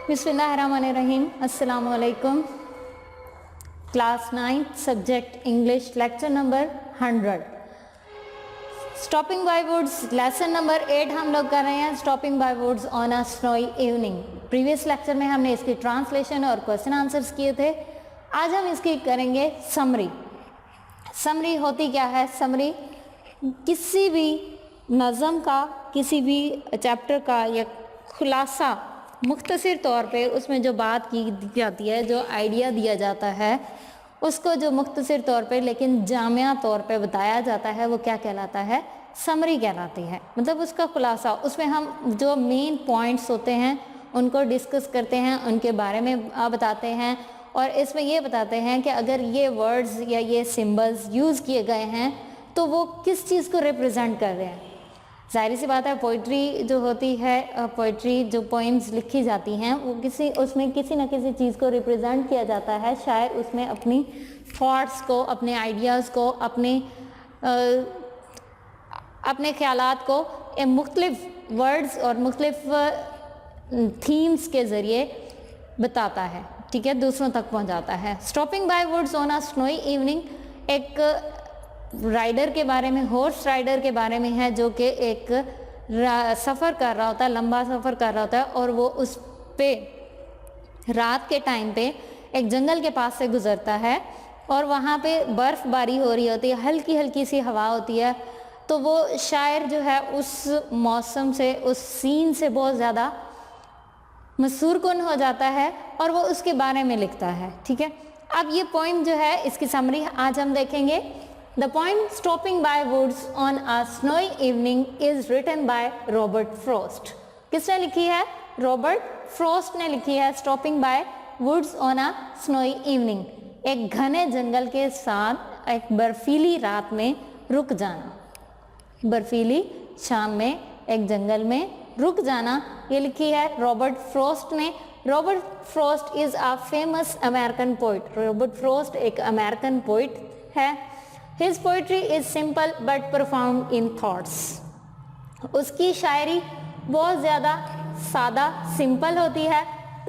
बिस्मिल्लाहिर्रहमानिर्रहीम। अस्सलाम वालेकुम। Class 9 subject English lecture number 100 stopping by woods lesson number 8 हम लोग कर रहे हैं। Stopping by woods on a snowy evening. Previous lecture में हमने इसकी ट्रांसलेशन और क्वेश्चन आंसर्स किए थे। आज हम इसकी करेंगे समरी। समरी होती क्या है? समरी किसी भी नज़म का, किसी भी चैप्टर का या खुलासा मुख्तसर तौर पे उसमें जो बात की जाती है, जो आइडिया दिया जाता है, उसको जो मुख्तसर तौर पे लेकिन जामिया तौर पे बताया जाता है, वो क्या कहलाता है? समरी कहलाती है। मतलब उसका खुलासा, उसमें हम जो मेन पॉइंट्स होते हैं उनको डिस्कस करते हैं, उनके बारे में बताते हैं और इसमें ये बताते हैं कि अगर ये वर्ड्स या ये सिंबल्स यूज़ किए गए हैं तो वो किस चीज़ को रिप्रेजेंट कर रहे हैं। ज़ाहिर सी बात है, पोइट्री जो होती है, पोइट्री जो पोइम्स लिखी जाती हैं वो उसमें किसी न किसी चीज़ को रिप्रेजेंट किया जाता है। शायर उसमें अपनी थॉट्स को, अपने आइडियाज़ को, अपने ख्यालात को मुख्तलिफ वर्ड्स और मुख्तलिफ थीम्स के ज़रिए बताता है, ठीक है, दूसरों तक पहुंचाता है। Stopping by woods on a snowy evening एक राइडर के बारे में, हॉर्स राइडर के बारे में है जो कि एक सफ़र कर रहा होता है, लंबा सफ़र कर रहा होता है और वो उस पे रात के टाइम पे एक जंगल के पास से गुज़रता है और वहाँ पे बर्फ़बारी हो रही होती है, हल्की हल्की सी हवा होती है। तो वो शायर जो है उस मौसम से, उस सीन से बहुत ज़्यादा मसूर कुन हो जाता है और वो उसके बारे में लिखता है, ठीक है। अब ये पॉइंट जो है, इसकी समरी आज हम देखेंगे। The poem Stopping by Woods on a Snowy Evening is written by Robert Frost. किसने लिखी है? रॉबर्ट फ्रॉस्ट ने लिखी है। Stopping by Woods on a Snowy Evening, एक घने जंगल के साथ एक बर्फीली रात में रुक जाना, बर्फीली शाम में एक जंगल में रुक जाना, ये लिखी है रॉबर्ट फ्रॉस्ट ने। Robert Frost is a famous American poet. Robert Frost एक अमेरिकन पोइट है। His poetry is simple but profound in thoughts. उसकी शायरी बहुत ज़्यादा सादा, सिंपल होती है,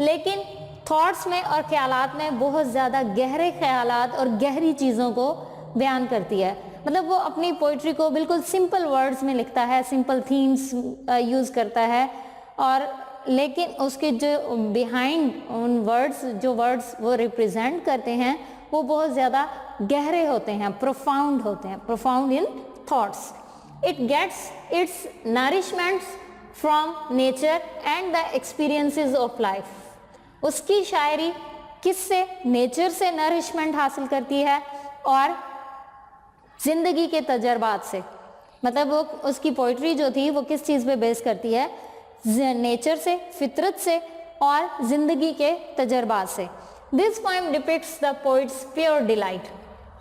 लेकिन थॉट्स में और ख्यालात में बहुत ज़्यादा गहरे ख्यालात और गहरी चीज़ों को बयान करती है। मतलब वो अपनी पोइट्री को बिल्कुल सिंपल वर्ड्स में लिखता है, सिंपल थीम्स यूज़ करता है, और लेकिन उसके जो बिहाइंड उन वर्ड्स, जो वर्ड्स वो रिप्रेजेंट करते हैं, वो बहुत ज़्यादा गहरे होते हैं, प्रोफाउंड होते हैं, profound in thoughts. It gets its nourishments from nature and the experiences of life. उसकी शायरी किससे? नेचर से नरिशमेंट हासिल करती है और ज़िंदगी के तजर्बात से। मतलब वो उसकी पोइट्री जो थी वो किस चीज़ पे बेस करती है? नेचर से, फितरत से और ज़िंदगी के तजर्बात से। This poem depicts the poets pure delight.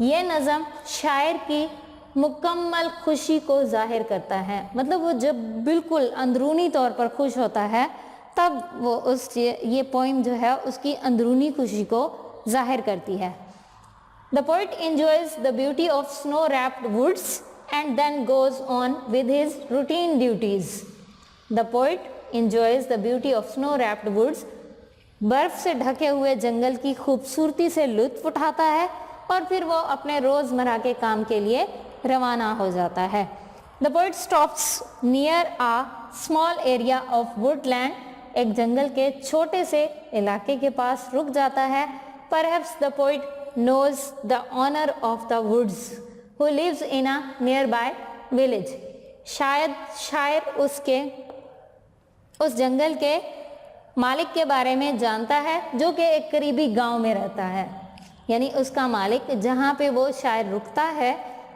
ये नज़म शायर की मुकम्मल खुशी को जाहिर करता है। मतलब वो जब बिल्कुल अंदरूनी तौर पर खुश होता है तब वो ये पोएम जो है उसकी अंदरूनी खुशी को जाहिर करती है। The poet enjoys the beauty of snow wrapped woods and then goes on with his routine duties. The poet enjoys the beauty of snow wrapped woods, बर्फ से ढके हुए जंगल की खूबसूरती से लुत्फ उठाता है और फिर वो अपने रोज़मर्रा के काम के लिए रवाना हो जाता है। The poet stops near a small area of woodland, एक जंगल के छोटे से इलाके के पास रुक जाता है। Perhaps the poet knows the owner of the woods who lives in a nearby village. शायद शायर उस जंगल के मालिक के बारे में जानता है जो कि एक करीबी गांव में रहता है। यानी उसका मालिक, जहाँ पे वो शायर रुकता है,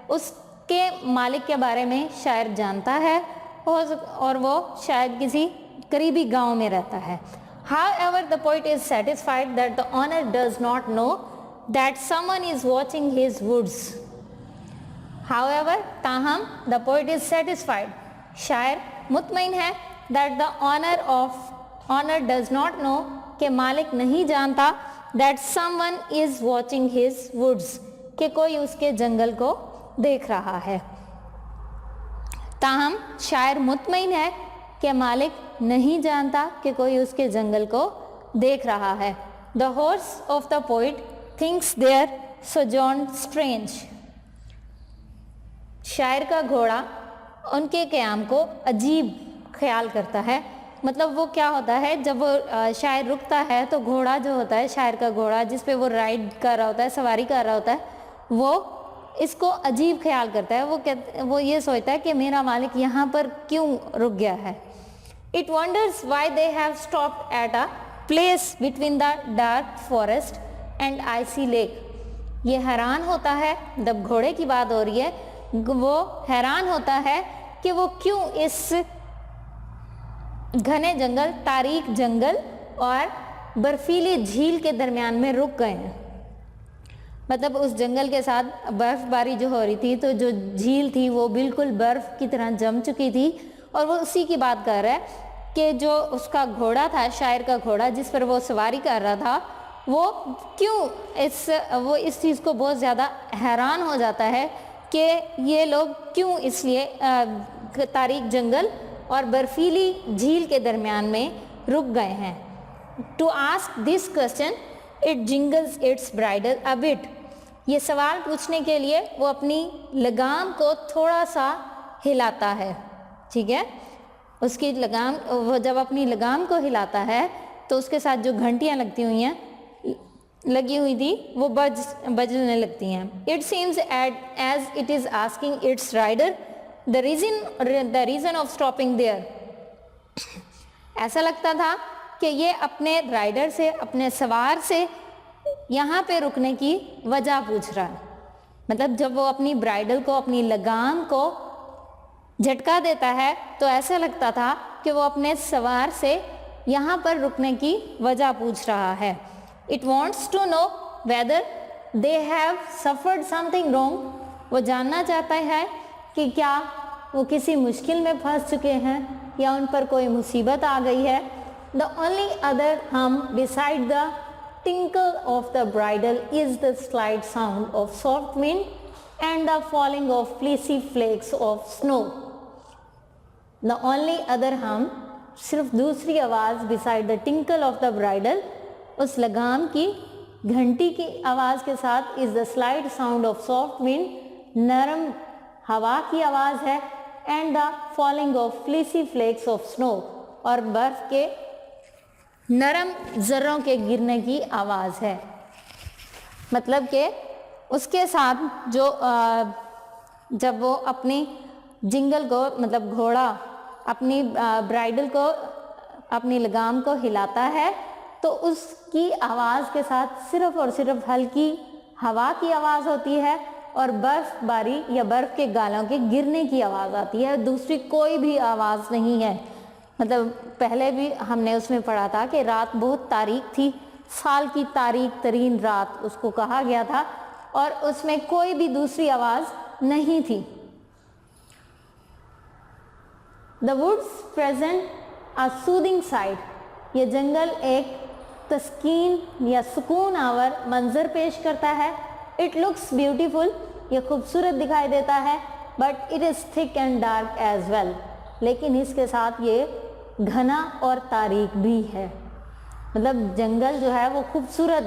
उसके मालिक के बारे में शायर जानता है और वो शायद किसी करीबी गांव में रहता है। However, the poet is satisfied that the owner does not know that someone is watching his woods. However, ताहम the poet is satisfied, शायर मुतमईन है, that the owner does not know, कि मालिक नहीं जानता, that someone is watching his woods, कि कोई उसके जंगल को देख रहा है। ताहम शायर मुतमईन है कि मालिक नहीं जानता कि कोई उसके जंगल को देख रहा है। The horse of the poet thinks their sojourn strange. शायर का घोड़ा उनके क़याम को अजीब ख्याल करता है। मतलब वो क्या होता है, जब वो शायर रुकता है तो घोड़ा जो होता है, शायर का घोड़ा जिस पे वो राइड कर रहा होता है, सवारी कर रहा होता है, वो इसको अजीब ख्याल करता है। वो ये सोचता है कि मेरा मालिक यहाँ पर क्यों रुक गया है। It wonders why they have stopped at a place between the dark forest and icy lake. ये हैरान होता है, जब घोड़े की बात हो रही है, वो हैरान होता है कि वो क्यों इस घने जंगल, तारीक जंगल और बर्फीली झील के दरमियान में रुक गए हैं। मतलब उस जंगल के साथ बर्फबारी जो हो रही थी, तो जो झील थी वो बिल्कुल बर्फ की तरह जम चुकी थी, और वो उसी की बात कर रहा है कि जो उसका घोड़ा था, शायर का घोड़ा जिस पर वो सवारी कर रहा था, वो क्यों वो इस चीज़ को बहुत ज़्यादा हैरान हो जाता है कि ये लोग क्यों इसलिए तारीक जंगल और बर्फीली झील के दरमियान में रुक गए हैं। To ask this question it jingles its bridle a bit. ये सवाल पूछने के लिए वो अपनी लगाम को थोड़ा सा हिलाता है। ठीक है, उसकी लगाम, वो जब अपनी लगाम को हिलाता है तो उसके साथ जो घंटियाँ लगी हुई थी वो बजने लगती हैं। It seems as it is asking its rider the reason of stopping there. ऐसा लगता था कि ये अपने राइडर से, अपने सवार से यहाँ पे रुकने की वजह पूछ रहा है। मतलब जब वो अपनी ब्राइडल को, अपनी लगाम को झटका देता है तो ऐसा लगता था कि वो अपने सवार से यहाँ पर रुकने की वजह पूछ रहा है। It wants to know whether they have suffered something wrong. वो जानना चाहता है कि क्या वो किसी मुश्किल में फंस चुके हैं या उन पर कोई मुसीबत आ गई है। द ओनली अदर हम beside the tinkle of the bridle is the slight sound of soft wind and the falling of fleecy flakes of snow. The only other hum, सिर्फ दूसरी आवाज़ beside the tinkle of the bridle, उस लगाम की घंटी की आवाज़ के साथ is the slight sound of soft wind, नरम हवा की आवाज़ है, and the falling of fleecy flakes of snow, और बर्फ़ के नरम ज़र्रों के गिरने की आवाज़ है। मतलब कि उसके साथ जो जब वो अपनी जिंगल को, मतलब घोड़ा अपनी ब्राइडल को, अपनी लगाम को हिलाता है तो उसकी आवाज़ के साथ सिर्फ और सिर्फ हल्की हवा की आवाज़ होती है और बर्फ़बारी या बर्फ़ के गालों के गिरने की आवाज़ आती है। दूसरी कोई भी आवाज़ नहीं है। मतलब पहले भी हमने उसमें पढ़ा था कि रात बहुत तारीक थी, साल की तारीक तरीन रात उसको कहा गया था, और उसमें कोई भी दूसरी आवाज़ नहीं थी। The woods present a soothing side. ये जंगल एक तस्कीन या सुकून आवर मंजर पेश करता है। इट लुक्स ब्यूटीफुल, ये खूबसूरत दिखाई देता है, but it is thick and dark as well. लेकिन इसके साथ ये घना और तारीक भी है। मतलब जंगल जो है वो खूबसूरत,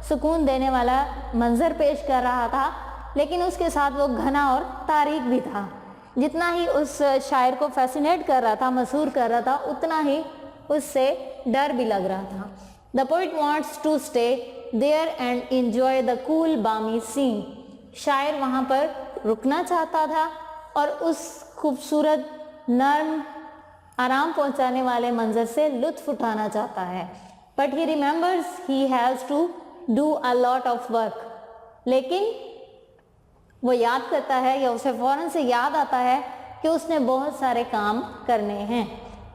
सुकून देने वाला मंजर पेश कर रहा था, लेकिन उसके साथ वो घना और तारीक भी था। जितना ही उस शायर को फैसिनेट कर रहा था, मशहूर कर रहा था, उतना ही उससे डर भी लग रहा था। The poet wants to stay there and enjoy the cool balmy scene. शायर वहाँ पर रुकना चाहता था और उस खूबसूरत, नर्म, आराम पहुंचाने वाले मंजर से लुत्फ उठाना चाहता है। But he remembers he has to do a lot of work. लेकिन वो याद करता है, या उसे फ़ौरन से याद आता है कि उसने बहुत सारे काम करने हैं।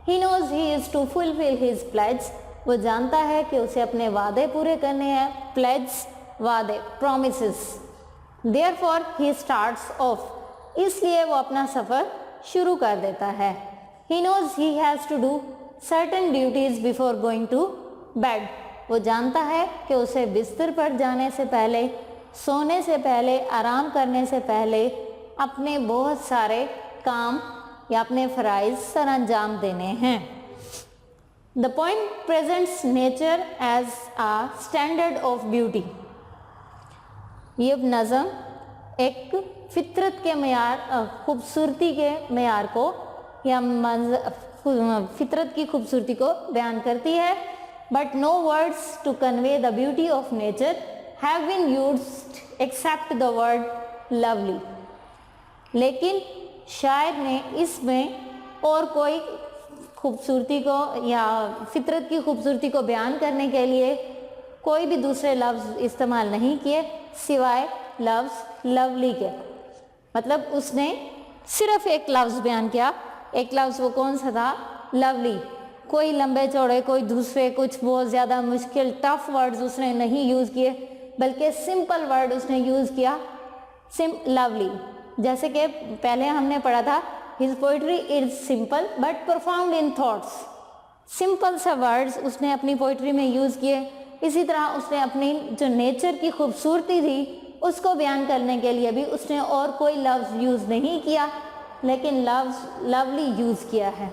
He knows he is to fulfil his pledge. वो जानता है कि उसे अपने वादे पूरे करने हैं। प्लेज, वादे, promises. Therefore he starts of. इसलिए वो अपना सफ़र शुरू कर देता है। He knows he has to do certain duties before going to bed. वो जानता है कि उसे बिस्तर पर जाने से पहले, सोने से पहले, आराम करने से पहले अपने बहुत सारे काम या अपने फ़राइज़ सरअंजाम देने हैं। The poem presents nature as a standard of beauty. ये नज़म एक फितरत के मेयार, खूबसूरती के मेयार को या फितरत की खूबसूरती को बयान करती है। But no words to convey the beauty of nature have been used except the word lovely. लेकिन शायर ने इसमें और कोई खूबसूरती को या फितरत की खूबसूरती को बयान करने के लिए कोई भी दूसरे लफ्ज़ इस्तेमाल नहीं किए सिवाय लफ्ज़ लवली के। मतलब उसने सिर्फ एक लफ्ज़ बयान किया, एक लफ्ज़ वो कौन सा था? लवली। कोई लंबे चौड़े, कोई दूसरे कुछ बहुत ज़्यादा मुश्किल टफ वर्ड्स उसने नहीं यूज़ किए, बल्कि सिंपल वर्ड उसने यूज़ किया, लवली। जैसे कि पहले हमने पढ़ा था, his poetry is simple but profound in thoughts. Simple सा वर्ड्स उसने अपनी पोइट्री में यूज़ किए। इसी तरह उसने अपनी जो नेचर की खूबसूरती थी उसको बयान करने के लिए भी उसने और कोई लफ्ज़ यूज़ नहीं किया, लेकिन लफ्ज़ लवली यूज़ किया है।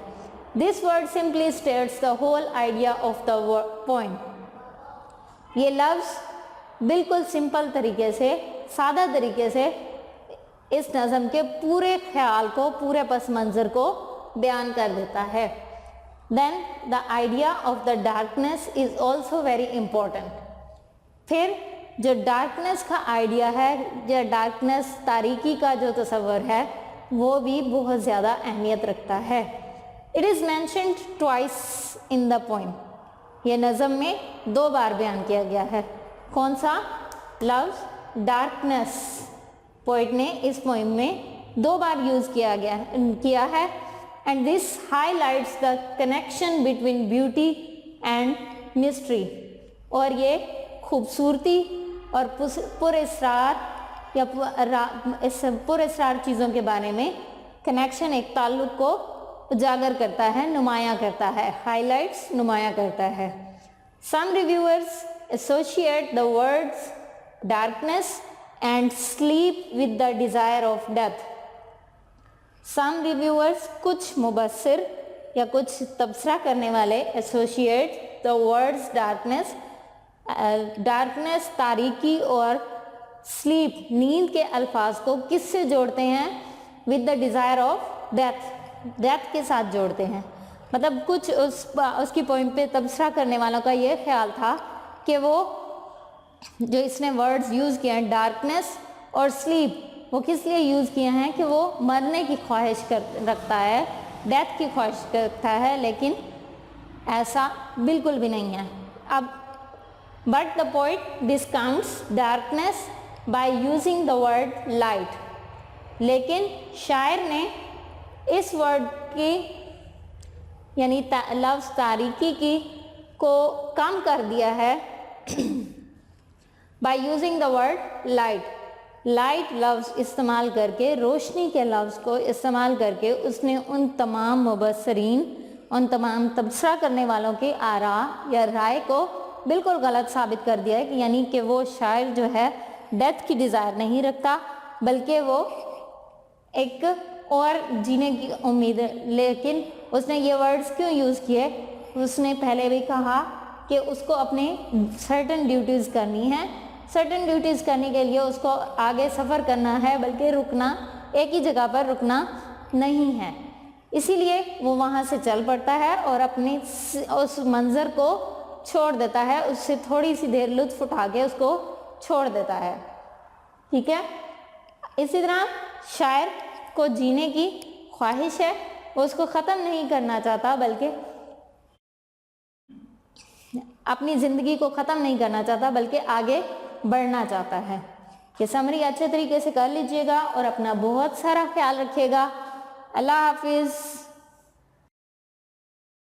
This word simply states the whole idea of the poem. ये लफ्ज़ बिल्कुल सिंपल तरीके से, सादा तरीके से इस नज़म के पूरे ख्याल को, पूरे पस मंज़र को बयान कर देता है। Then the idea of the darkness is also very important. फिर जो डार्कनेस का आइडिया है, या डार्कनेस तारीकी का जो तस्वर है, वो भी बहुत ज़्यादा अहमियत रखता है। It is mentioned twice in the poem. ये नज़म में 2 बार बयान किया गया है। कौन सा? लफ्ज़ डार्कनेस पोइट ने इस पोएम में 2 बार यूज़ किया है। And this highlights the connection between beauty and mystery. और ये खूबसूरती और पुरअसरार या पुरअसरार चीज़ों के बारे में कनेक्शन, एक ताल्लुक़ को उजागर करता है, नुमायाँ करता है। हाईलाइट्स नुमायाँ करता है। Some reviewers associate the words darkness and sleep with the desire of death. Some reviewers, कुछ मुबस्सिर या कुछ तबसरा करने वाले, associate the words darkness, darkness तारीकी और स्लीप नींद के अल्फाज को किससे जोड़ते हैं? With the desire of death, death के साथ जोड़ते हैं। मतलब कुछ उसकी पोइम पे तबसरा करने वालों का ये ख्याल था कि वो जो इसने वर्ड्स यूज़ किए हैं डार्कनेस और स्लीप, वो किस लिए यूज़ किए हैं कि वो मरने की ख्वाहिश रखता है, डेथ की ख्वाहिश रखता है, लेकिन ऐसा बिल्कुल भी नहीं है। अब but the poet discounts darkness by using the word light. लेकिन शायर ने इस वर्ड की यानी लफ्ज़ तारीकी की को कम कर दिया है by using the word light. Light लफ्ज़ इस्तेमाल करके, रोशनी के लफ्ज़ को इस्तेमाल करके उसने उन तमाम मुबस्सरीन, उन तमाम तबसरा करने वालों की आरा या राय को बिल्कुल गलत साबित कर दिया है कि यानी कि वो शायर जो है डेथ की डिज़ायर नहीं रखता, बल्कि वो एक और जीने की उम्मीद है। लेकिन उसने ये वर्ड्स क्यों यूज़ किए? उसने पहले भी कहा कि उसको अपने सर्टन ड्यूटीज़ करनी है, सर्टन ड्यूटीज़ करने के लिए उसको आगे सफ़र करना है, बल्कि रुकना, एक ही जगह पर रुकना नहीं है। इसीलिए वो वहाँ से चल पड़ता है और अपने उस मंज़र को छोड़ देता है, उससे थोड़ी सी देर लुत्फ़ उठा के उसको छोड़ देता है। ठीक है। इसी तरह शायर को जीने की ख्वाहिश है, वो उसको ख़त्म नहीं करना चाहता, बल्कि अपनी ज़िंदगी को ख़त्म नहीं करना चाहता, बल्कि आगे बढ़ना चाहता है। ये समरी अच्छे तरीके से कर लीजिएगा और अपना बहुत सारा ख्याल रखिएगा। अल्लाह हाफिज़।